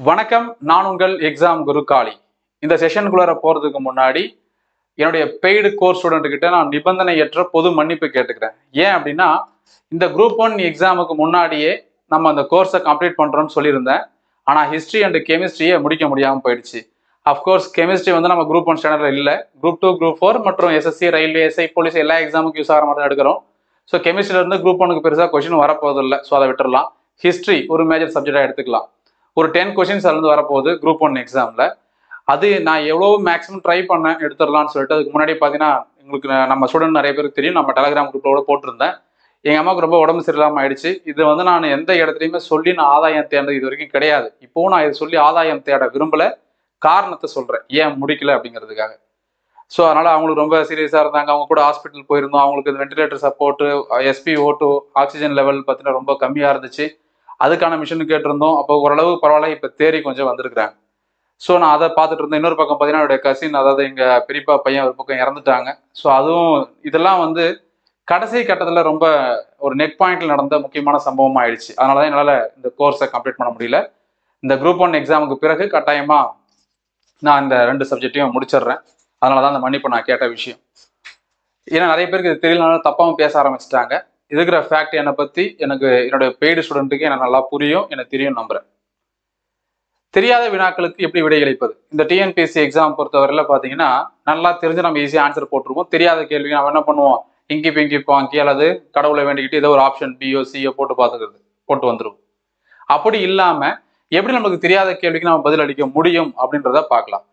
வணக்கம், நான் உங்கள் எக்ஸாம் குரு காளி. இந்த செஷனுக்குள்ளார போறதுக்கு முன்னாடி என்னுடைய பெய்டு கோர்ஸ் ஸ்டூடெண்ட் கிட்ட நான் நிபந்தனையற்ற பொது மன்னிப்பு கேட்டுக்கிறேன். ஏன் அப்படின்னா, இந்த குரூப் 1 எக்ஸாமுக்கு முன்னாடியே நம்ம அந்த கோர்ஸை கம்ப்ளீட் பண்றோம்னு சொல்லியிருந்தேன். ஆனா ஹிஸ்டரி அண்ட் கெமிஸ்ட்ரியை முடிக்க முடியாமல் போயிடுச்சு. அஃப்கோர்ஸ் கெமிஸ்ட்ரி வந்து நம்ம குரூப் 1 ஸ்டாண்டர்ட்ல இல்லை, குரூப் 2, குரூப் 4 மற்றும் எஸ்எஸ்சி, ரயில்வே, எஸ்ஐ, போலீஸ் எல்லா எக்ஸாமுக்கும் யூஸ் ஆகிற மாதிரி தான் எடுக்கிறோம். ஸோ கெமிஸ்ட்ரியில இருந்து குரூப் 1க்கு பெருசாக கொஸ்டின் வரப்போகுது இல்லை. ஸோ அதை விட்டுறலாம். ஹிஸ்ட்ரி ஒரு மேஜர் சப்ஜெக்டாக எடுத்துக்கலாம். ஒரு 10 கொஸ்டின்ஸ் அதுலேருந்து வரப்போகுது குரூப் 1 எக்ஸாமில். அது நான் எவ்வளோ மேக்ஸிமம் ட்ரை பண்ணேன் எடுத்துடலாம்னு சொல்லிட்டு. அதுக்கு முன்னாடி பார்த்தீங்கன்னா உங்களுக்கு நம்ம ஸ்டூடெண்ட் நிறைய பேருக்கு தெரியும், நம்ம டெலகிராம் குரூப்போட போட்டிருந்தேன். எங்கள் அம்மாவுக்கு ரொம்ப உடம்பு சரியில்லாமல் ஆயிடுச்சு. இது வந்து நான் எந்த இடத்துலையுமே சொல்லி நான் ஆதாயம் தேர்ந்தது இது வரைக்கும் கிடையாது. இப்போவும் நான் இதை சொல்லி ஆதாயம் தேட விரும்பல. காரணத்தை சொல்கிறேன் ஏன் முடிக்கல அப்படிங்கிறதுக்காக. ஸோ அதனால் அவங்களுக்கு ரொம்ப சீரியஸாக இருந்தாங்க. அவங்க கூட ஹாஸ்பிட்டல் போயிருந்தோம். அவங்களுக்கு இந்த ventilator support, SpO2 oxygen level பார்த்தீங்கன்னா ரொம்ப கம்மியாக இருந்துச்சு. அதுக்கான மிஷின் கேட்டிருந்தோம். அப்போ ஓரளவு பரவாயில்ல, இப்போ தேறி கொஞ்சம் வந்திருக்கிறாங்க. ஸோ நான் அதை பார்த்துட்டு இருந்தேன். இன்னொரு பக்கம் பார்த்தீங்கன்னா என்னுடைய கசின், அதாவது எங்கள் பெரியப்பா பையன் ஒரு பக்கம் இறந்துட்டாங்க. ஸோ அதுவும் இதெல்லாம் வந்து கடைசி கட்டத்தில் ரொம்ப ஒரு நெக் பாயிண்ட்ல நடந்த முக்கியமான சம்பவமாக ஆயிடுச்சு. அதனால தான் என்னால் இந்த கோர்ஸை கம்ப்ளீட் பண்ண முடியல. இந்த குரூப் 1 எக்ஸாமுக்கு பிறகு கட்டாயமாக நான் இந்த 2 சப்ஜெக்டையும் முடிச்சிடுறேன். அதனால தான் அந்த மன்னிப்பு நான் கேட்ட விஷயம். ஏன்னா நிறைய பேருக்கு இது தெரியலனாலும் தப்பாகவும் பேச ஆரம்பிச்சிட்டாங்க. இருக்கிற ஃபேக்ட் என்னை பற்றி எனக்கு என்னுடைய பெய்டு ஸ்டூடெண்ட்டுக்கு எனக்கு நல்லா புரியும், எனக்கு தெரியும் நம்புறேன். தெரியாத வினாக்களுக்கு எப்படி விடையளிப்பது? இந்த டிஎன்பிஎஸ்சி எக்ஸாம் பொறுத்தவரையில் பார்த்தீங்கன்னா நல்லா தெரிஞ்சு நம்ம ஈஸியாக ஆன்சர் போட்டுருவோம். தெரியாத கேள்வி நம்ம என்ன பண்ணுவோம், இங்கி பிங்கி பாங்கி அல்லது கடவுளை வேண்டிக்கிட்டு ஏதோ ஒரு ஆப்ஷன் பிஓ சிஓ போட்டு வந்துடும். அப்படி இல்லாமல் எப்படி நமக்கு தெரியாத கேள்விக்கு நம்ம பதில் அளிக்க முடியும் அப்படின்றத பார்க்கலாம்.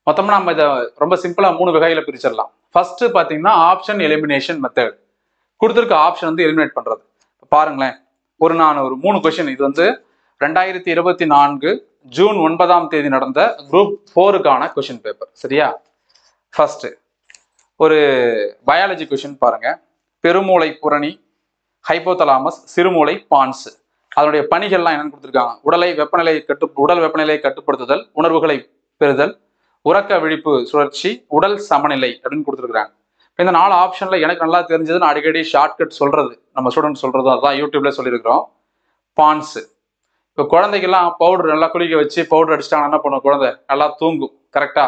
மொத்தமாக நம்ம இதை ரொம்ப சிம்பிளாக 3 வகையில் பிரிச்சிடலாம். ஃபர்ஸ்ட் பார்த்தீங்கன்னா ஆப்ஷன் எலிமினேஷன் மெத்தட். கொடுத்துருக்க ஆப்ஷன் வந்து எலிமினேட் பண்ணுறது. பாருங்களேன், நான் ஒரு 3 கொஸ்டின், இது வந்து 2024 ஜூன் 9 நடந்த குரூப் 4க்கான கொஸ்டின் பேப்பர். சரியா? ஃபர்ஸ்ட் ஒரு பயாலஜி கொஸ்டின் பாருங்க. பெருமூளை புரணி, ஹைப்போதலாமஸ், சிறுமூளை, பான்ஸ். அதனுடைய பணிகள்லாம் என்னன்னு கொடுத்துருக்காங்க. உடல் வெப்பநிலையை கட்டுப்படுத்துதல், உணர்வுகளை பெறுதல், உறக்க விழிப்பு சுழற்சி, உடல் சமநிலை அப்படின்னு கொடுத்துருக்காங்க. இந்த 4 ஆப்ஷன்ல எனக்கு நல்லா தெரிஞ்சது, நான் அடிக்கடி ஷார்ட்கட் சொல்றது, நம்ம ஸ்டூடெண்ட் சொல்றதும் அதான் யூடியூப்ல சொல்லியிருக்கிறோம். பான்ஸ். இப்போ குழந்தைக்கெல்லாம் பவுடர் நல்லா குளிக்க வச்சு பவுடர் அடிச்சிட்டாங்கன்னா என்ன பண்ணும், குழந்தை நல்லா தூங்கும். கரெக்டா?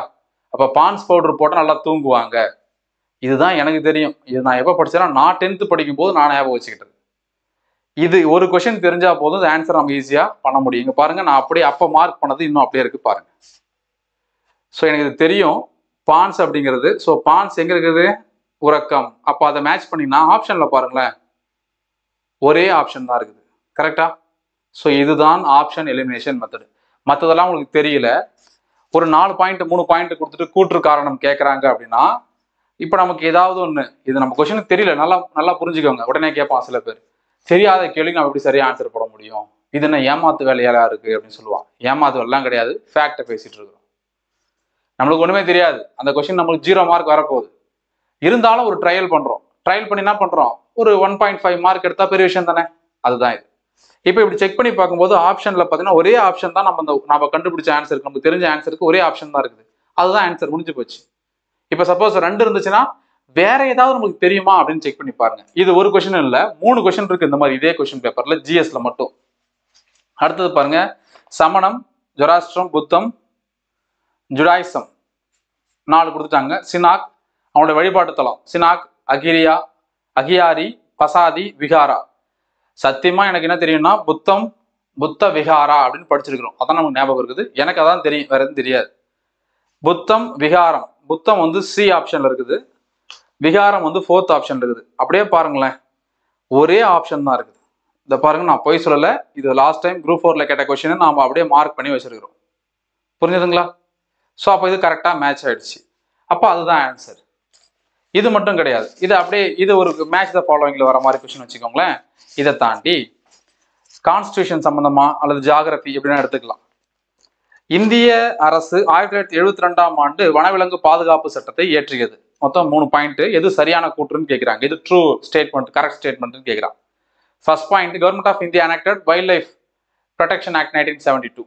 அப்போ பான்ஸ் பவுடர் போட்டால் நல்லா தூங்குவாங்க. இதுதான் எனக்கு தெரியும். இது நான் எப்போ படிச்சேன்னா நான் 10th படிக்கும் போது நான் ஞாபகம் வச்சுக்கிட்டது. இது ஒரு கொஸ்டின் தெரிஞ்சா போதும், ஆன்சர் நம்ம ஈஸியா பண்ண முடியும். இங்க பாருங்க, நான் அப்படியே அப்போ மார்க் பண்ணது இன்னும் அப்படியே இருக்கு பாருங்க. ஸோ எனக்கு இது தெரியும் பான்ஸ் அப்படிங்கிறது. ஸோ பான்ஸ் எங்க இருக்குது? உறக்கம். அப்போ அதை மேட்ச் பண்ணினா ஆப்ஷன்ல பாருங்களேன், ஒரே ஆப்ஷன் தான் இருக்குது. கரெக்டா? ஸோ இதுதான் ஆப்ஷன் எலிமினேஷன் மெத்தட். மற்றதெல்லாம் உங்களுக்கு தெரியல, ஒரு 4 பாயிண்ட் 3 பாயிண்ட் கொடுத்துட்டு கூற்று காரணம் கேட்குறாங்க அப்படின்னா, இப்போ நமக்கு ஏதாவது ஒன்று இது நம்ம கொஸ்டினுக்கு தெரியல, நல்லா புரிஞ்சுக்கோங்க. உடனே கேட்பான் சில பேர், தெரியாத கேள்விக்கு நம்ம எப்படி சரியா ஆன்சர் போட முடியும், இது என்ன ஏமாத்து வேலையா இருக்கு அப்படின்னு சொல்லுவான். ஏமாத்து வேலைலாம் கிடையாது, ஃபேக்டை பேசிட்டு இருக்கிறோம். நம்மளுக்கு ஒன்றுமே தெரியாது, அந்த கொஸ்டின் நம்மளுக்கு 0 மார்க் வரப்போகுது. இருந்தாலும் ஒரு ட்ரையல் பண்ணுறோம். ட்ரையல் பண்ணி என்ன பண்ணுறோம், ஒரு 1.5 மார்க் எடுத்தா பெரிய விஷயம் தானே. அதுதான் இது. இப்போ இப்படி செக் பண்ணி பார்க்கும்போது ஆப்ஷன்ல பார்த்தீங்கன்னா ஒரே ஆப்ஷன் தான், நம்ம கண்டுபிடிச்ச ஆன்சருக்கு, நமக்கு தெரிஞ்ச ஆன்சருக்கு ஒரே ஆப்ஷன் தான் இருக்குது. அதுதான் ஆன்சர், முடிஞ்சு போச்சு. இப்போ சப்போஸ் 2 இருந்துச்சுன்னா வேற ஏதாவது நமக்கு தெரியுமா அப்படின்னு செக் பண்ணி பாருங்க. இது ஒரு கொஸ்டின் இல்லை, 3 கொஸ்டின் இருக்கு இந்த மாதிரி இதே கொஸ்டின் பேப்பர்ல, ஜிஎஸ்ல மட்டும். அடுத்தது பாருங்க, சமணம், ஜொராஸ்ட்ரம், புத்தம், ஜுடாயிசம் 4 கொடுத்துட்டாங்க. சினாக், அவனுடைய வழிபாட்டு தலம் சினாக், அகியாரி, பசாதி, விகாரா. சத்தியமா எனக்கு என்ன தெரியும்னா புத்த விகாரா அப்படின்னு படிச்சிருக்கிறோம். அதான் நமக்கு ஞாபகம் இருக்குது. எனக்கு அதான் தெரியும், வேற எதுவும் தெரியாது. புத்தம் விகாரம். புத்தம் வந்து சி ஆப்ஷன்ல இருக்குது, விகாரம் வந்து 4th ஆப்ஷன்ல இருக்குது. அப்படியே பாருங்களேன், ஒரே ஆப்ஷன் தான் இருக்குது. இதை பாருங்க, நான் போய் சொல்லல, இது லாஸ்ட் டைம் குரூப் 4ல கேட்ட கொஸ்டின் நாம அப்படியே மார்க் பண்ணி வச்சிருக்கிறோம். புரிஞ்சுதுங்களா? ஸோ அப்போ இது கரெக்டாக மேட்ச் ஆயிடுச்சு. அப்போ அதுதான் ஆன்சர். இது மட்டும் கிடையாது, இது அப்படியே இது ஒரு மேட்ச் த ஃபாலோவிங்ல வர மாதிரி கொஸ்டின் வச்சுக்கோங்களேன். இதை தாண்டி கான்ஸ்டியூஷன் சம்பந்தமா அல்லது ஜியாகிரபி எப்படின்னா எடுத்துக்கலாம். இந்திய அரசு 1972ஆம் ஆண்டு வனவிலங்கு பாதுகாப்பு சட்டத்தை இயற்றியது. மொத்தம் 3 பாயிண்ட். எது சரியான கூற்றுன்னு கேட்கிறாங்க. இது ட்ரூ ஸ்டேட்மெண்ட், கரெக்ட் ஸ்டேட்மெண்ட்னு கேட்கிறாங்க. First point, government of India enacted wildlife protection act 1972.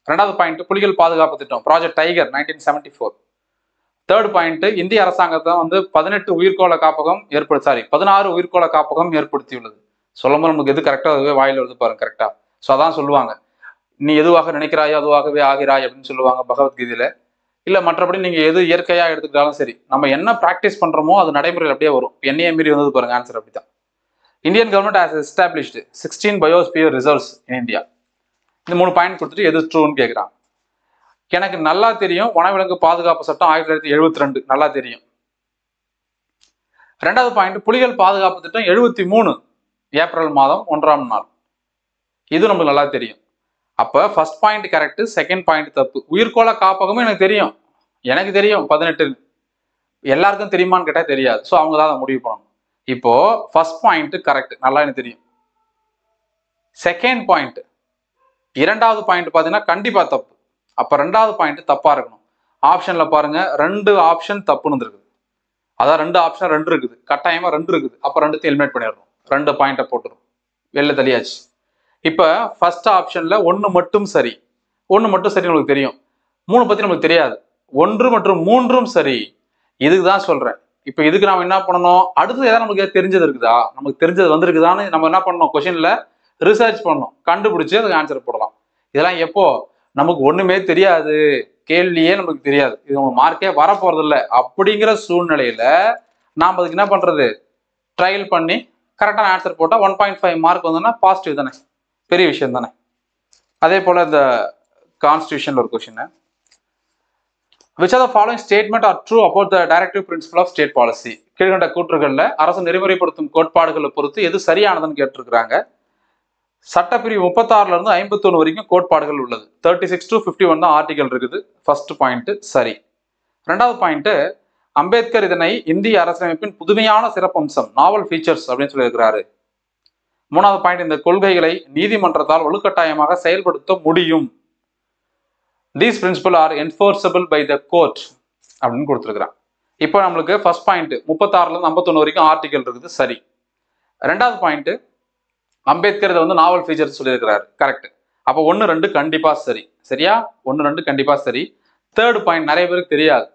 2வது பாயிண்ட், புலிகள் பாதுகாப்பு திட்டம் ப்ராஜெக்ட் டைகர் 1974. 3rd பாயிண்ட், இந்திய அரசாங்கத்தை வந்து 16 உயிர்கோள காப்பகம் 16 உயிர்கோள காப்பகம் ஏற்படுத்தியுள்ளது. சொல்லும்போது நமக்கு எது கரெக்டா அதுவே வாயில வருது பாருங்க. கரெக்டா? ஸோ அதான் சொல்லுவாங்க, நீ எதுவாக நினைக்கிறாயோ அதுவாகவே ஆகிறாய் அப்படின்னு சொல்லுவாங்க பகவத்கீதையில. இல்ல மற்றபடி நீங்க எது இயற்கையா எடுத்துக்கிட்டாலும் சரி, நம்ம என்ன பிராக்டிஸ் பண்றோமோ அது நடைமுறையில் அப்படியே வரும். என்னையே மீறி வந்தது பாருங்க ஆன்சர் அப்படித்தான். Indian government has established 16 biosphere reserves in India. இந்த 3 பாயிண்ட் கொடுத்துட்டு எது ட்ரூன்னு கேட்குறான். எனக்கு நல்லா தெரியும் வனவிலங்கு பாதுகாப்பு சட்டம் 1972 நல்லா தெரியும். ரெண்டாவது பாயிண்ட் புலிகள் பாதுகாப்பு திட்டம் 73 ஏப்ரல் மாதம் 1ஆம் நாள், இது நமக்கு நல்லா தெரியும். அப்ப first point correct, second point தப்பு. உயிர்கோள காப்பகமும் எனக்கு தெரியும் 18 எல்லாருக்கும் தெரியுமான்னு கேட்டா தெரியாது. ஸோ அவங்க தான் அதை முடிவு பண்ணணும். இப்போ ஃபர்ஸ்ட் பாயிண்ட் கரெக்ட், நல்லா எனக்கு தெரியும். செகண்ட் பாயிண்ட், இரண்டாவது பாயிண்ட் பார்த்தீங்கன்னா கண்டிப்பா தப்பு. அப்ப ரெண்டாவது பாயிண்ட் தப்பா இருக்கணும். ஆப்ஷன்ல பாருங்க 2 ஆப்ஷன் தப்புன்னு இருக்குது. அதான் 2 ஆப்ஷன் 2 இருக்குது, கட்டாயமா 2 இருக்குது. அப்ப 2த்தையும் எலிமினேட் பண்ணிடுறோம், 2 பாயிண்ட்டை போட்டுரும், வெளில தள்ளியாச்சு. இப்ப ஃபர்ஸ்ட் ஆப்ஷன்ல 1 மட்டும் சரி, 1 மட்டும் சரி நமக்கு தெரியும், 3 பத்தி நமக்கு தெரியாது. 1 மற்றும் 3ம் சரி. இதுக்கு தான் சொல்றேன். இப்ப இதுக்கு நாம என்ன பண்ணணும், அடுத்தது ஏதாவது நமக்கு தெரிஞ்சது இருக்குதா, நமக்கு தெரிஞ்சது வந்திருக்குதான்னு நம்ம என்ன பண்ணணும், கொஸ்டின்ல ரிசர்ச் பண்ணணும், கண்டுபிடிச்சு அதுக்கு ஆன்சர் போடலாம். இதெல்லாம் எப்போ நமக்கு ஒண்ணுமே தெரியாது, கேள்வியே நமக்கு தெரியாது, இது நம்ம மார்க்கே வரப்போறது இல்லை அப்படிங்கிற சூழ்நிலையில நாம் அதுக்கு என்ன பண்றது, ட்ரையல் பண்ணி கரெக்டான ஆன்சர் போட்டா 1.5 மார்க் வந்தோம்னா பாசிட்டிவ் தானே, பெரிய விஷயம் தானே. அதே போல இந்த கான்ஸ்டியூஷன்ல ஒரு question, which of the following statement are true about the directive principle of state policy? கீழ்கண்ட கூற்றுகள்ல அரசு நெறிமுறைப்படுத்தும் கோட்பாடுகளை பொறுத்து எது சரியானதுன்னு கேட்டிருக்கிறாங்க. சட்டப்பிரிவு 36ல இருந்து 51 வரைக்கும் கோட்பாடுகள் உள்ளது. 36 to 51 தான் ஆர்டிகல் இருக்குது. ஃபர்ஸ்ட் பாயிண்ட் சரி. ரெண்டாவது பாயிண்ட், அம்பேத்கர் இதனை இந்திய அரசியலமைப்பின் புதுமையான சிறப்பம்சம், நாவல் ஃபீச்சர்ஸ் அப்படின்னு சொல்லியிருக்கிறாரு. மூணாவது பாயிண்ட், இந்த கொள்கைகளை நீதிமன்றத்தால் வலுக்கட்டாயமாக செயல்படுத்த முடியும். These principles are enforceable by the court அப்படின்னு கொடுத்துருக்கிறான். இப்போ நம்மளுக்கு ஃபர்ஸ்ட் பாயிண்ட் 36ல இருந்து 51 வரைக்கும் ஆர்டிகல் இருக்குது, சரி. ரெண்டாவது பாயிண்ட், அம்பேத்கர் இதை வந்து நாவல் ஃபீச்சர்ஸ் சொல்லியிருக்கிறாரு, கரெக்ட். அப்போ 1, 2 கண்டிப்பா சரி, சரியா? 1, 2 கண்டிப்பா சரி. தேர்ட் பாயிண்ட் நிறைய பேருக்கு தெரியாது.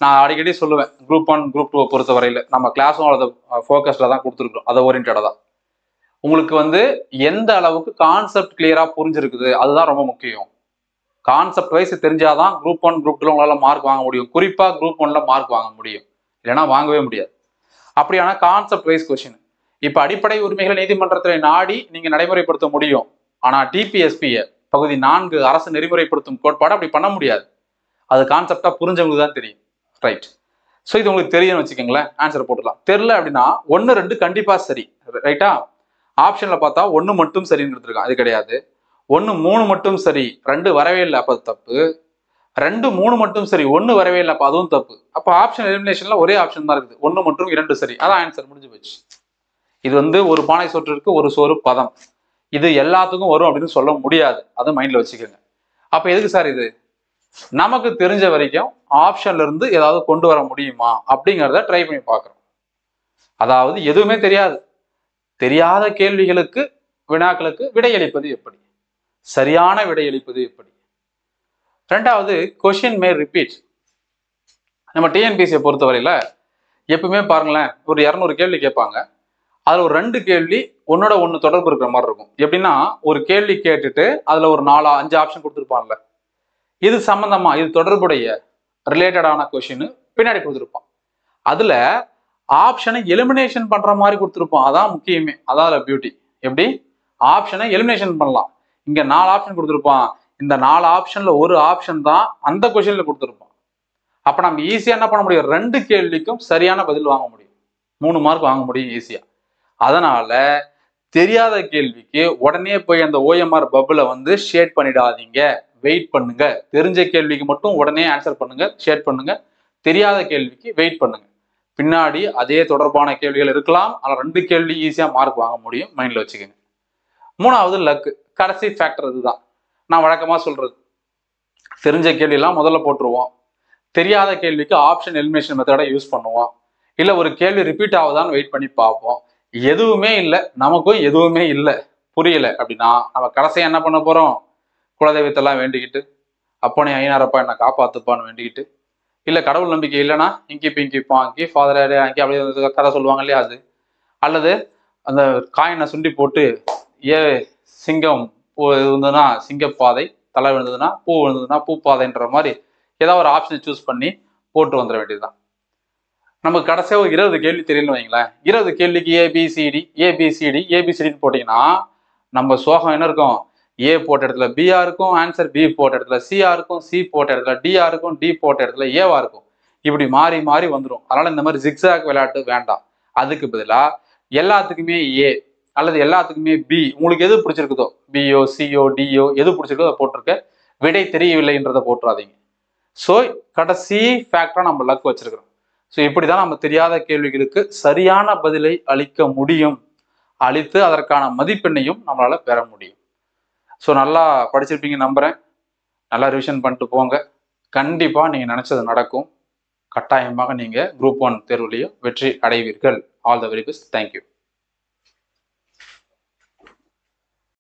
நான் அடிக்கடி சொல்லுவேன், குரூப் 1 குரூப் 2 பொறுத்த வரையில நம்ம கிளாஸும் அதை ஃபோக்கஸ்ல தான் கொடுத்துருக்கோம், அதை ஓரியன்டா தான். உங்களுக்கு வந்து எந்த அளவுக்கு கான்செப்ட் கிளியரா புரிஞ்சிருக்குது அதுதான் ரொம்ப முக்கியம். கான்செப்ட் வைஸ் தெரிஞ்சாதான் குரூப் 1 குரூப் 2 உங்களால மார்க் வாங்க முடியும். குறிப்பா குரூப் 1ல மார்க் வாங்க முடியும், இல்லைன்னா வாங்கவே முடியாது. அப்படியான கான்செப்ட் வைஸ் கொஸ்டின். இப்ப அடிப்படை உரிமைகளை நீதிமன்றத்தில் நாடி நீங்க நடைமுறைப்படுத்த முடியும். ஆனா டிபிஎஸ்பியை பகுதி 4 அரசு நெறிமுறைப்படுத்தும் கோட்பாடு அப்படி பண்ண முடியாது. அது கான்செப்டா புரிஞ்சவங்களுக்கு தான் தெரியும், ரைட்? ஸோ இது உங்களுக்கு தெரியும்னு வச்சுக்கோங்களேன், ஆன்சர் போட்டுடலாம். தெரியல அப்படின்னா 1, 2 கண்டிப்பா சரி, ரைட்டா? ஆப்ஷன்ல பார்த்தா 1 மட்டும் சரின்னு கொடுத்துருக்கான், அது கிடையாது. 1, 3 மட்டும் சரி, 2 வரவே இல்லை, அப்ப அது தப்பு. 2, 3 மட்டும் சரி, 1 வரவே இல்லை, அப்ப அதுவும் தப்பு. அப்ப ஆப்ஷன் எலிமினேஷன்ல ஒரே ஆப்ஷன் தான் இருக்குது, 1 மற்றும் 2 சரி, அதான் ஆன்சர், முடிஞ்சு போச்சு. இது வந்து ஒரு பானை சோற்றிற்கு ஒரு சோறு பதம், இது எல்லாத்துக்கும் வரும் அப்படின்னு சொல்ல முடியாது, அதை மைண்ட்ல வச்சுக்கோங்க. அப்ப எதுக்கு சார் இது? நமக்கு தெரிஞ்ச வரைக்கும் ஆப்ஷன்ல இருந்து ஏதாவது கொண்டு வர முடியுமா அப்படிங்கிறத ட்ரை பண்ணி பார்க்குறோம். அதாவது எதுவுமே தெரியாது, தெரியாத கேள்விகளுக்கு வினாக்களுக்கு விடையளிப்பது எப்படி, சரியான விடையளிப்பது எப்படி. ரெண்டாவது, கொஸ்டின் மே ரிப்பீட். நம்ம டிஎன்பிசியை பொறுத்தவரையில எப்பவுமே பாருங்களேன், ஒரு 200 கேள்வி கேட்பாங்க, அதுல ஒரு 2 கேள்வி ஒன்னோட ஒன்று தொடர்பு இருக்கிற மாதிரி இருக்கும். எப்படின்னா, ஒரு கேள்வி கேட்டுட்டு அதுல ஒரு 4, 5 ஆப்ஷன் கொடுத்துருப்பான்ல, இது சம்பந்தமா, இது தொடர்புடைய ரிலேட்டடான கொஸ்டின் பின்னாடி கொடுத்துருப்பான். அதுல ஆப்ஷனை எலிமினேஷன் பண்ற மாதிரி கொடுத்துருப்பான், அதான் முக்கியமே, அதான் பியூட்டி. எப்படி ஆப்ஷனை எலிமினேஷன் பண்ணலாம். இங்க 4 ஆப்ஷன் கொடுத்துருப்பான், இந்த 4 ஆப்ஷன்ல ஒரு ஆப்ஷன் தான் அந்த கொஸ்டின்ல கொடுத்துருப்பான். அப்ப நம்ம ஈஸியா என்ன பண்ண முடியும், 2 கேள்விக்கும் சரியான பதில் வாங்க முடியும், 3 மார்க் வாங்க முடியும் ஈஸியா. அதனால தெரியாத கேள்விக்கு உடனே போய் அந்த OMR பப்புல வந்து ஷேட் பண்ணிடாதீங்க, வெயிட் பண்ணுங்க. தெரிஞ்ச கேள்விக்கு மட்டும் உடனே ஆன்சர் பண்ணுங்க, ஷேட் பண்ணுங்க. தெரியாத கேள்விக்கு வெயிட் பண்ணுங்க, பின்னாடி அதே தொடர்பான கேள்விகள் இருக்கலாம், ஆனால் 2 கேள்வி ஈஸியா மார்க் வாங்க முடியும், மைண்ட்ல வச்சுக்கோங்க. மூணாவது லக்கு, கடைசி ஃபேக்டர். இதுதான் நான் வழக்கமா சொல்றது. தெரிஞ்ச கேள்வியெல்லாம் முதல்ல போட்டுருவோம், தெரியாத கேள்விக்கு ஆப்ஷன் எலிமினேஷன் மெத்தடை யூஸ் பண்ணுவோம், இல்ல ஒரு கேள்வி ரிப்பீட் ஆகுதான்னு வெயிட் பண்ணி பார்ப்போம். எதுவுமே இல்லை, நமக்கும் எதுவுமே இல்லை, புரியல அப்படின்னா நம்ம கடைசியா என்ன பண்ண போறோம், குலதெய்வத்தெல்லாம் வேண்டிக்கிட்டு, அப்பனே ஐநாரப்பா என்னை காப்பாத்துப்பான்னு வேண்டிக்கிட்டு, இல்ல கடவுள் நம்பிக்கை இல்லைன்னா இங்கி பிங்கி பாங்கி ஃபாதர் அங்கி அப்படி கதை சொல்லுவாங்க இல்லையா, அது, அல்லது அந்த காயினை சுண்டி போட்டு சிங்கம் இருந்ததுன்னா சிங்கப்பாதை, தலை விழுந்ததுன்னா பூ விழுந்ததுன்னா பூப்பாதைன்ற மாதிரி ஏதாவது ஒரு ஆப்ஷனை சூஸ் பண்ணி போட்டு வந்துட வேண்டியதுதான். நமக்கு கடைசியாக ஒரு 20 கேள்வி தெரியலன்னு வைங்களேன். 20 கேள்விக்கு ஏபிசிடி ஏபிசிடி ஏபிசிடின்னு போட்டிங்கன்னா நம்ம சோகம் என்ன இருக்கும்? ஏ போட்ட இடத்துல பிஆ இருக்கும், ஆன்சர் பி போட்ட இடத்துல சிஆ இருக்கும், சி போட்ட இடத்துல டிஆ இருக்கும், டி போட்ட இடத்துல ஏவா இருக்கும். இப்படி மாறி மாறி வந்துடும். அதனால இந்த மாதிரி ஜிக்ஸாக் விளையாட்டு வேண்டாம். அதுக்கு பதிலாக எல்லாத்துக்குமே ஏ அல்லது எல்லாத்துக்குமே பி, உங்களுக்கு எது பிடிச்சிருக்குதோ பிஓ சிஓ டிஓ எது பிடிச்சிருக்கோ அதை போட்டிருக்க, விடை தெரியவில்லைன்றதை போட்டுறாதீங்க. ஸோ கடைசி ஃபேக்டராக நம்ம லக் வச்சிருக்கிறோம். ஸோ இப்படிதான் நம்ம தெரியாத கேள்விகளுக்கு சரியான பதிலை அளிக்க முடியும். அளித்து அதற்கான மதிப்பெண்ணையும் நம்மளால பெற முடியும். ஸோ நல்லா படிச்சிருப்பீங்க நம்புறேன். நல்லா ரிவிஷன் பண்ணிட்டு போங்க. கண்டிப்பா நீங்க நினைச்சது நடக்கும். கட்டாயமாக நீங்க குரூப் 1 தேர்வுலையும் வெற்றி அடைவீர்கள். All the very best. Thank you.